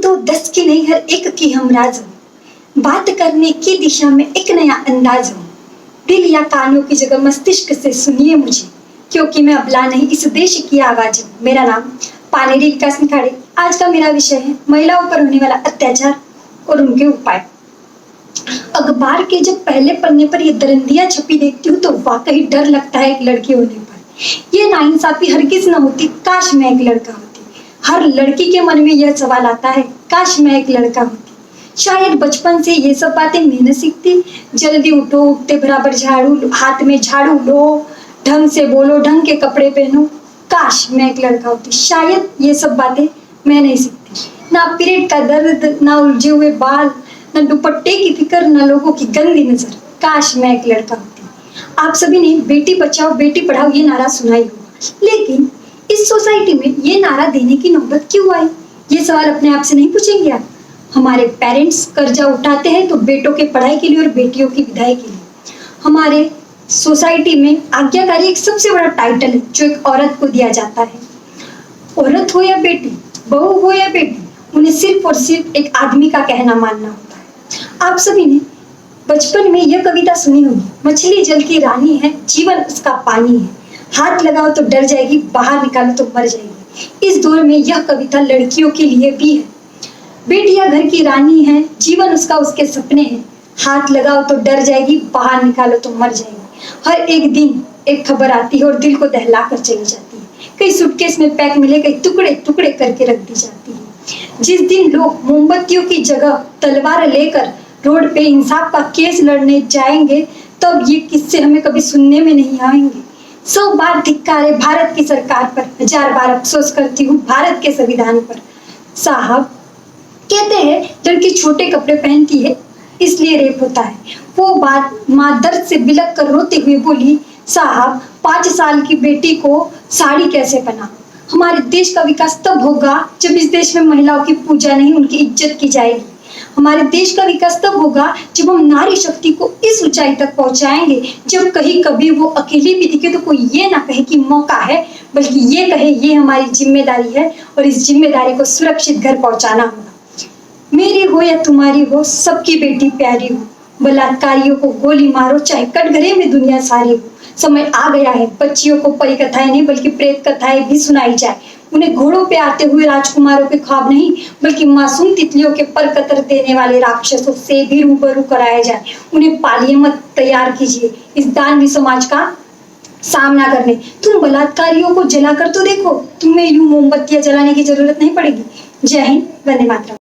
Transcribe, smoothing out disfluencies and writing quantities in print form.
तो 10 की नहीं हर एक की हम राज हो। बात करने की दिशा में एक नया अंदाज हो। दिल या कानों की जगह मस्तिष्क से सुनिए मुझे, क्योंकि मैं अबला नहीं इस देश की आवाज हूँ। मेरा नाम पानेरी विकास निखाड़े। आज का मेरा विषय है महिलाओं पर होने वाला अत्याचार और उनके उपाय। अखबार के जब पहले पन्ने पर ये दरिंदियां छपी देखती हूँ तो वाकई डर लगता है एक लड़की होने पर। ये नाइंसाफी हरगिज न होती, काश मैं एक लड़का होती। हर लड़की के मन में यह सवाल आता है, काश मैं एक लड़का होती। शायद बचपन से ये सब बातें नहीं सीखती। जल्दी उठो, उठते बराबर झाड़ू, हाथ में झाड़ू लो, ढंग से बोलो, ढंग के कपड़े पहनो। काश मैं एक लड़का होती। शायद ये सब बातें मैं नहीं सीखती। ना पीरियड का दर्द, ना उलझे हुए बाल, न दुपट्टे की फिक्र, न लोगों की गंदी नजर। काश मैं एक लड़का होती। आप सभी ने बेटी बचाओ बेटी पढ़ाओ ये नारा सुना ही होगा, लेकिन इस सोसाइटी में ये नारा देने की नौबत क्यों आई? ये सवाल अपने आप से नहीं पूछेंगे आप? हमारे पेरेंट्स कर्जा उठाते हैं तो बेटों के पढ़ाई के लिए और बेटियों की विदाई के लिए। हमारे सोसाइटी में आज्ञाकारी एक सबसे बड़ा टाइटल है जो एक औरत को दिया जाता है। औरत हो या बेटी, बहू हो या बेटी, उन्हें सिर्फ और सिर्फ एक आदमी का कहना मानना होता है। आप सभी ने बचपन में यह कविता सुनी होगी, मछली जल की रानी है, जीवन उसका पानी है, हाथ लगाओ तो डर जाएगी, बाहर निकालो तो मर जाएगी। इस दौर में यह कविता लड़कियों के लिए भी है। बेटियां घर की रानी है, जीवन उसका उसके सपने हैं, हाथ लगाओ तो डर जाएगी, बाहर निकालो तो मर जाएगी। हर एक दिन एक खबर आती है और दिल को दहला कर चली जाती है। कई सूटकेस में पैक मिले, कई टुकड़े टुकड़े करके रख दी जाती है। जिस दिन लोग मोमबत्तियों की जगह तलवार लेकर रोड पे इंसाफ का केस लड़ने जाएंगे, तब ये किस्से हमें कभी सुनने में नहीं आएंगे। 100 बार धिक्कार है भारत की सरकार पर, 1000 बार अफसोस करती हूँ भारत के संविधान पर। साहब कहते हैं लड़की छोटे कपड़े पहनती है इसलिए रेप होता है। वो बात माँ दर्द से बिलख कर रोते हुए बोली, साहब 5 साल की बेटी को साड़ी कैसे पहना? हमारे देश का विकास तब होगा जब इस देश में महिलाओं की पूजा नहीं उनकी इज्जत की जाएगी। हमारे देश का विकास तब होगा जब हम नारी शक्ति को इस ऊंचाई तक पहुंचाएंगे जब कहीं कभी वो अकेली भी दिखे तो कोई ये ना कहे कि मौका है, बल्कि ये कहे ये हमारी जिम्मेदारी है और इस जिम्मेदारी को सुरक्षित घर पहुंचाना होगा। मेरी हो या तुम्हारी हो, सबकी बेटी प्यारी हो। बलात्कारियों को गोली मारो चाहे कटघरे में दुनिया सारी हो। समय आ गया है बच्चियों को परी कथाएं नहीं बल्कि प्रेत कथाएं भी सुनाई जाए। उन्हें घोड़ों पे आते हुए राजकुमारों के ख्वाब नहीं बल्कि मासूम तितलियों के पर कतर देने वाले राक्षसों से भी रूबरू कराया जाए। उन्हें पालिए मत, तैयार कीजिए इस दानवी समाज का सामना करने। तुम बलात्कारियों को जलाकर तो देखो, तुम्हें यूं मोमबत्तियां जलाने की जरूरत नहीं पड़ेगी। जय हिंद, वंदे मातरम।